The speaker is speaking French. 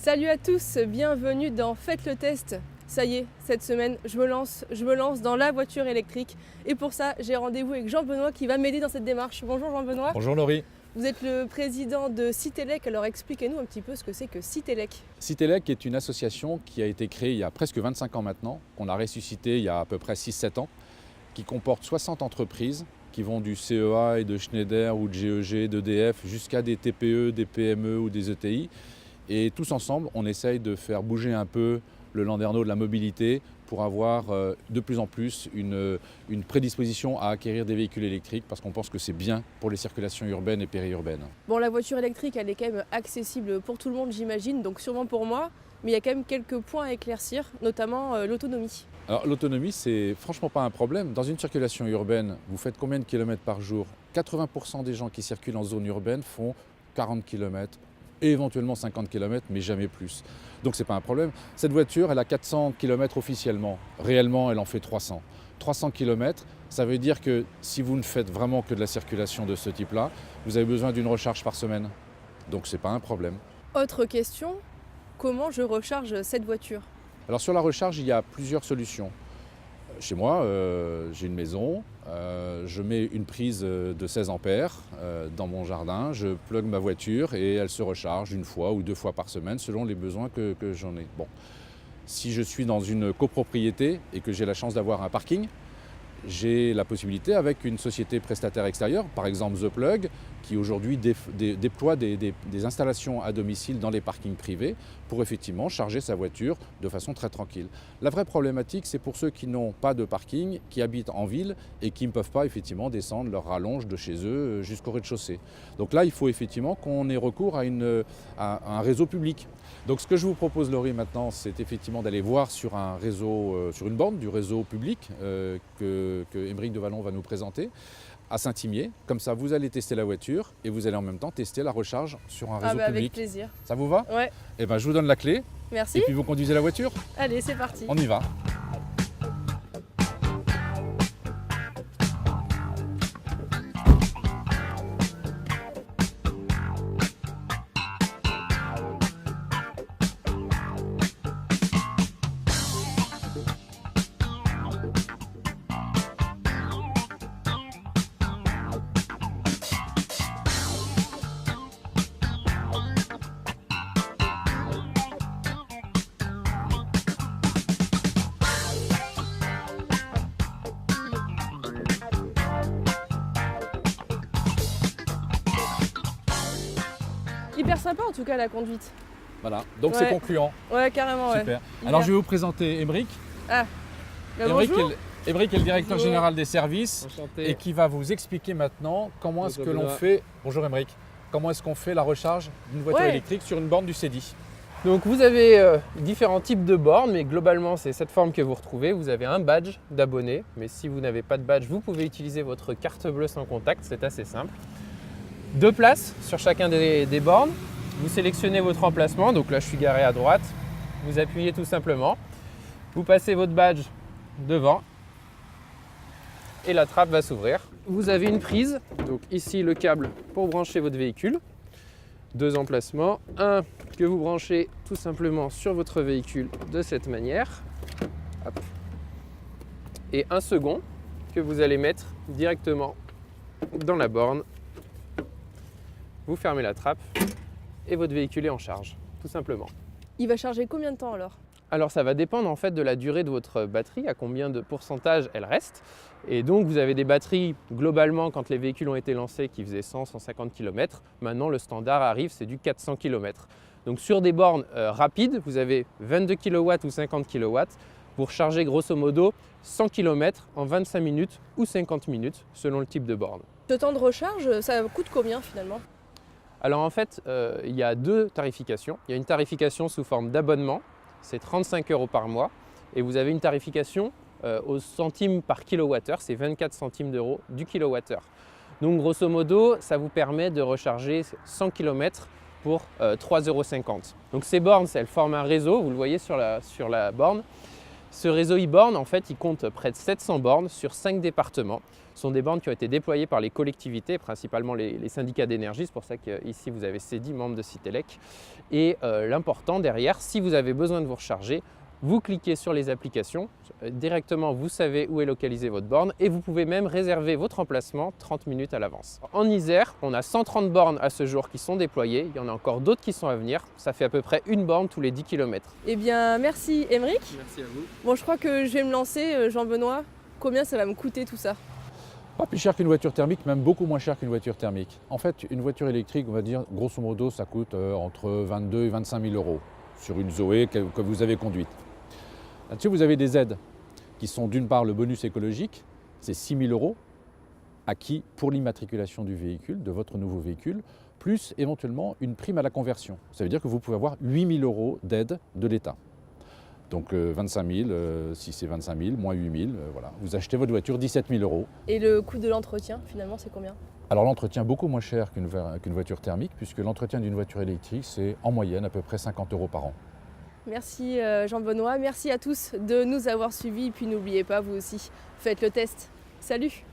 Salut à tous, bienvenue dans Faites le test. Ça y est, cette semaine, je me lance dans la voiture électrique. Et pour ça, j'ai rendez-vous avec Jean-Benoît qui va m'aider dans cette démarche. Bonjour Jean-Benoît. Bonjour Laurie. Vous êtes le président de Citelec, alors expliquez-nous un petit peu ce que c'est que Citelec. Citelec est une association qui a été créée il y a presque 25 ans maintenant, qu'on a ressuscitée il y a à peu près 6-7 ans, qui comporte 60 entreprises qui vont du CEA et de Schneider ou de GEG, d'EDF jusqu'à des TPE, des PME ou des ETI. Et tous ensemble, on essaye de faire bouger un peu le landerneau de la mobilité pour avoir de plus en plus une prédisposition à acquérir des véhicules électriques parce qu'on pense que c'est bien pour les circulations urbaines et périurbaines. Bon, la voiture électrique, elle est quand même accessible pour tout le monde, j'imagine, donc sûrement pour moi, mais il y a quand même quelques points à éclaircir, notamment l'autonomie. Alors l'autonomie, c'est franchement pas un problème. Dans une circulation urbaine, vous faites combien de kilomètres par jour ? 80% des gens qui circulent en zone urbaine font 40 km et éventuellement 50 km, mais jamais plus. Donc c'est pas un problème. Cette voiture, elle a 400 km officiellement. Réellement, elle en fait 300. 300 km, ça veut dire que si vous ne faites vraiment que de la circulation de ce type-là, vous avez besoin d'une recharge par semaine. Donc c'est pas un problème. Autre question, comment je recharge cette voiture ? Alors sur la recharge, il y a plusieurs solutions. Chez moi, j'ai une maison, je mets une prise de 16 ampères dans mon jardin, je plug ma voiture et elle se recharge une fois ou deux fois par semaine selon les besoins que j'en ai. Bon. Si je suis dans une copropriété et que j'ai la chance d'avoir un parking, j'ai la possibilité avec une société prestataire extérieure, par exemple The Plug, qui aujourd'hui déploie des installations à domicile dans les parkings privés pour effectivement charger sa voiture de façon très tranquille. La vraie problématique, c'est pour ceux qui n'ont pas de parking, qui habitent en ville et qui ne peuvent pas effectivement descendre leur rallonge de chez eux jusqu'au rez-de-chaussée. Donc là, il faut effectivement qu'on ait recours à un réseau public. Donc ce que je vous propose, Laurie, maintenant, c'est effectivement d'aller voir sur un réseau, sur une borne du réseau public que Émeric de Vallon va nous présenter à Saint-Imier. Comme ça, vous allez tester la voiture et vous allez en même temps tester la recharge sur un réseau public. Avec plaisir. Ça vous va ? Ouais. Eh bien, je vous donne la clé. Merci. Et puis vous conduisez la voiture ? Allez, c'est parti. On y va. Hyper sympa en tout cas la conduite. Voilà, donc Ouais. c'est concluant. Ouais, carrément, ouais. Super. Alors je vais vous présenter Émeric. Bah, Émeric bonjour. Émeric est le directeur Bonjour. général des services Enchanté. et qui va vous expliquer maintenant comment est-ce que Bonjour, l'on Benoît. fait. Bonjour Émeric. Comment est-ce qu'on fait la recharge d'une voiture Ouais. électrique sur une borne du CEDI ? Donc vous avez différents types de bornes, mais globalement c'est cette forme que vous retrouvez. Vous avez un badge d'abonné, mais si vous n'avez pas de badge, vous pouvez utiliser votre carte bleue sans contact, c'est assez simple. 2 places sur chacun des bornes. Vous sélectionnez votre emplacement, donc là je suis garé à droite. Vous appuyez tout simplement. Vous passez votre badge devant et la trappe va s'ouvrir. Vous avez une prise, donc ici le câble pour brancher votre véhicule. 2 emplacements, un que vous branchez tout simplement sur votre véhicule de cette manière. Hop. Et un second que vous allez mettre directement dans la borne. Vous fermez la trappe et votre véhicule est en charge, tout simplement. Il va charger combien de temps alors ? Alors ça va dépendre en fait de la durée de votre batterie, à combien de pourcentage elle reste. Et donc vous avez des batteries globalement quand les véhicules ont été lancés qui faisaient 100-150 km. Maintenant le standard arrive, c'est du 400 km. Donc sur des bornes rapides, vous avez 22 kW ou 50 kW pour charger grosso modo 100 km en 25 minutes ou 50 minutes selon le type de borne. Ce temps de recharge, ça coûte combien finalement ? Alors en fait, il y a 2 tarifications. Il y a une tarification sous forme d'abonnement, c'est 35 € par mois. Et vous avez une tarification au centime par kilowattheure, c'est 24 centimes d'euros du kilowattheure. Donc grosso modo, ça vous permet de recharger 100 km pour 3,50 €. Donc ces bornes, elles forment un réseau, vous le voyez sur la borne. Ce réseau e-borne, en fait, il compte près de 700 bornes sur 5 départements. Ce sont des bornes qui ont été déployées par les collectivités, principalement les syndicats d'énergie. C'est pour ça qu'ici, vous avez ces 10 membres de Citelec. Et l'important derrière, si vous avez besoin de vous recharger, vous cliquez sur les applications, directement vous savez où est localisée votre borne et vous pouvez même réserver votre emplacement 30 minutes à l'avance. En Isère, on a 130 bornes à ce jour qui sont déployées, il y en a encore d'autres qui sont à venir, ça fait à peu près une borne tous les 10 km. Eh bien, merci Émeric. Merci à vous. Bon, je crois que je vais me lancer, Jean-Benoît. Combien ça va me coûter tout ça? Pas plus cher qu'une voiture thermique, même beaucoup moins cher qu'une voiture thermique. En fait, une voiture électrique, on va dire, grosso modo, ça coûte entre 22 et 25 000 euros sur une Zoé que vous avez conduite. Là-dessus, vous avez des aides qui sont d'une part le bonus écologique, c'est 6 000 euros acquis pour l'immatriculation du véhicule, de votre nouveau véhicule, plus éventuellement une prime à la conversion. Ça veut dire que vous pouvez avoir 8 000 euros d'aide de l'État. Donc 25 000, si c'est 25 000, moins 8 000, voilà. Vous achetez votre voiture 17 000 euros. Et le coût de l'entretien, finalement, c'est combien? Alors l'entretien beaucoup moins cher qu'une voiture thermique, puisque l'entretien d'une voiture électrique, c'est en moyenne à peu près 50 euros par an. Merci Jean-Benoît, merci à tous de nous avoir suivis. Et puis n'oubliez pas, vous aussi, faites le test. Salut!